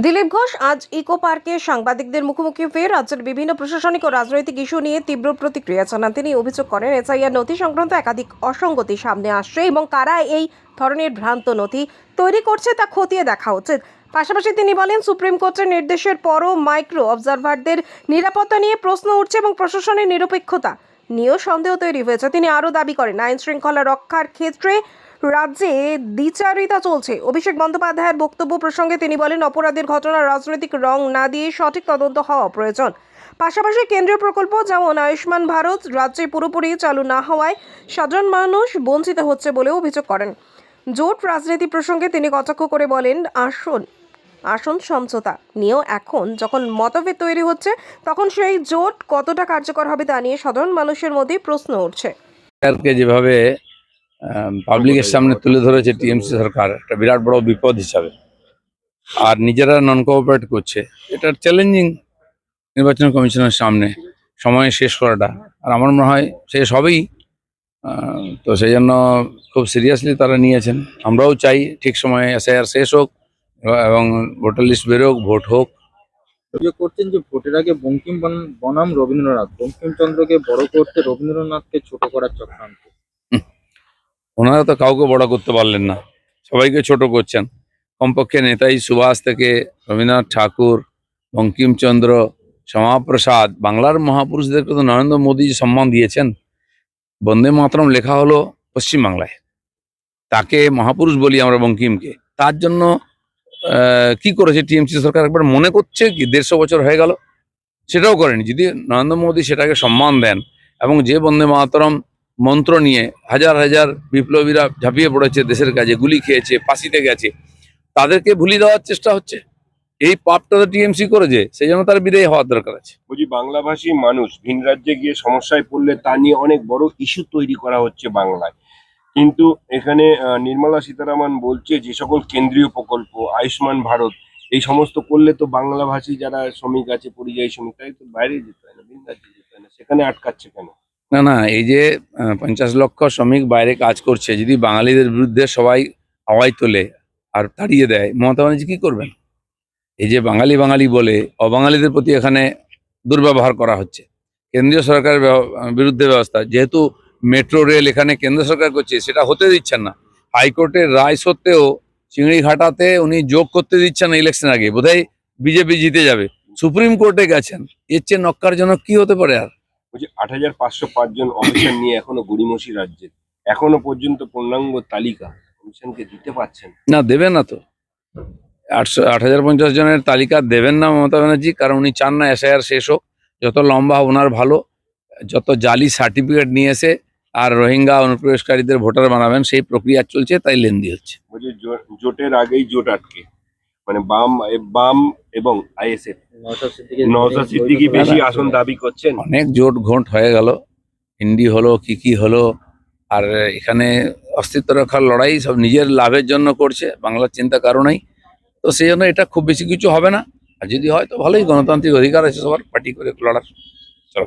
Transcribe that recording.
দিলীপ ঘোষ আজ ইকো পার্কে সাংবাদিকদের মুখোমুখি হয়ে রাজ্যের বিভিন্ন প্রশাসনিক ও রাজনৈতিক ইস্যু নিয়ে তীব্র প্রতিক্রিয়া জানান। তিনি অভিযোগ করেন এসআইআর নথি সংক্রান্ত একাধিক অসঙ্গতি সামনে আসছে এবং কারা এই ধরনের ভ্রান্ত নথি তৈরি করছে তা খতিয়ে দেখা উচিত। পাশাপাশি তিনি বলেন সুপ্রিম কোর্টের নির্দেশের পরও মাইক্রো অবজারভারদের নিরাপত্তা নিয়ে প্রশ্ন উঠছে এবং প্রশাসনের নিরপেক্ষতা নিয়েও সন্দেহ তৈরি হয়েছে। তিনি আরও দাবি করেন আইন শৃঙ্খলা রক্ষার ক্ষেত্রে রাজ্যে দ্বিচারিতা চলছে। অভিষেক বন্দ্যোপাধ্যায়ের বক্তব্য প্রসঙ্গে তিনি বলেন অপরাধের ঘটনার রাজনৈতিক রং না দিয়ে সঠিক তদন্ত হওয়া প্রয়োজন। পাশাপাশি কেন্দ্রীয় প্রকল্প যেমন আয়ুষ্মান ভারত রাজ্যে পুরোপুরি চালু না হওয়ায় সাধারণ মানুষ বঞ্চিত হচ্ছে বলেও অভিযোগ করেন। জোট রাজনীতি প্রসঙ্গে তিনি কটাক্ষ করে বলেন আসন সমঝোতা নিয়েও এখন যখন মতভেদ তৈরি হচ্ছে তখন সেই জোট কতটা কার্যকর হবে তা নিয়ে সাধারণ মানুষের মধ্যে প্রশ্ন উঠছে। যেভাবে পাবলিকের সামনে তুলে ধরেছে টিএমসি সরকার একটা বিরাট বড় বিপদ হিসাবে, আর নিজেরা নন কোঅপারেট করছে, এটা চ্যালেঞ্জিং নির্বাচন কমিশনের সামনে সময় শেষ করাটা। আর আমার মনে হয় শেষ হবেই, তো সেই জন্য খুব সিরিয়াসলি তারা নিয়েছেন। আমরাও চাই ঠিক সময়ে এসআইআর শেষ হোক এবং ভোটার লিস্ট বেরোক, ভোট হোক। অভিযোগ করছেন যে ভোটের আগে বঙ্কিম বনাম রবীন্দ্রনাথ, বঙ্কিমচন্দ্রকে বড় করতে রবীন্দ্রনাথকে ছোট করার চক্রান্ত। ওনারা তো কাউকে বড় করতে পারলেন না, সবাইকে ছোট করছেন। কমপক্ষে নেতাজি সুভাষ থেকে রবীন্দ্রনাথ ঠাকুর, বঙ্কিমচন্দ্র, শ্যামাপ্রসাদ, বাংলার মহাপুরুষদেরকে তো নরেন্দ্র মোদী সম্মান দিয়েছেন। বন্দে মাতরম লেখা হলো পশ্চিমবাংলায়, তাকে মহাপুরুষ বলি আমরা বঙ্কিমকে। তার জন্য কি করেছে টিএমসি সরকার একবার মনে করছে কি 150 বছর হয়ে গেল? সেটাও করেনি। যদি নরেন্দ্র মোদী সেটাকে সম্মান দেন এবং যে বন্দে মাতরম মন্ত্র নিয়ে হাজার হাজার বিপ্লবীরা ঝাঁপিয়ে পড়েছে দেশের কাজে, গুলি খেয়েছে, ফাঁসিতে গেছে, তাদেরকে ভুলিয়ে দেওয়ার চেষ্টা হচ্ছে। এই পাপটা তো টিএমসি করেছে, সেই জন্য তার বিদায় হওয়ার দরকার আছে। বলছি, বাংলাভাষী মানুষ ভিন রাজ্যে গিয়ে সমস্যায় পড়লে তা নিয়ে অনেক বড় ইস্যু তৈরি করা হচ্ছে বাংলায়, কিন্তু এখানে নির্মলা সীতারামন বলছে যে সকল কেন্দ্রীয় প্রকল্প, আয়ুষ্মান ভারত, এই সমস্ত করলে তো বাংলাভাষী যারা শ্রমিক আছে, পরিযায়ী শ্রমিক, তাই তো বাইরে যেতে হয় না, ভিন রাজ্যে যেতে হয় না, সেখানে আটকাচ্ছে কেন? না না, এই যে 50 লক্ষ শ্রমিক বাইরে কাজ করছে, যদি বাঙালিদের বিরুদ্ধে সবাই আওয়াজ তোলে আর তাড়িয়ে দেয়, মমতা ব্যানার্জি কি করবেন? এই যে বাঙালি বাঙালি বলে অবাঙালিদের প্রতি এখানে দুর্ব্যবহার করা হচ্ছে। কেন্দ্রীয় সরকারের বিরুদ্ধে ব্যবস্থা, যেহেতু মেট্রো রেল এখানে কেন্দ্র সরকার করছে, সেটা হতে দিচ্ছেন না। হাইকোর্টের রায় সত্ত্বেও চিংড়িঘাটাতে উনি যোগ করতে দিচ্ছেন না। ইলেকশন আগে বোধহয় বিজেপি জিতে যাবে, সুপ্রিম কোর্টে গেছেন। এর চেয়ে নক্কারজনক কি হতে পারে? আর বলছি, 8,505 জন অফিসার নিয়ে এখনো গড়িমসি রাজ্যে, এখনো পর্যন্ত পূর্ণাঙ্গ তালিকা কমিশনকে দিতে পারছেন না, দেবেন না তো। 8,050 জনের তালিকা দেবেন না মমতা ব্যানার্জি, কারণ উনি চান না এসআইআর শেষ হোক। যত লম্বা ওনার ভালো, যত জালি সার্টিফিকেট নিয়ে এসে আর রোহিঙ্গা অনুপ্রবেশকারীদের ভোটার বানাবেন, সেই প্রক্রিয়া চলছে, তাই লেন্দি হচ্ছে। বলছি, জোটের আগেই জোট আটকে, মানে বাম এবং আইএসএফ নওশাদ সিদ্দিকী বেশি আসন দাবি করছেন। অনেক জোট ঘোট হয়ে গেল, হিন্দি হলো, কি হলো, আর এখানে অস্তিত্ব রক্ষার লড়াই সব নিজের লাভের জন্য করছে, বাংলার চিন্তা কারণেই। তো সেই জন্য এটা খুব বেশি কিছু হবে না, আর যদি হয় তো ভালোই, গণতান্ত্রিক অধিকার আছে সবার পার্টি করে লড়ার। চলো।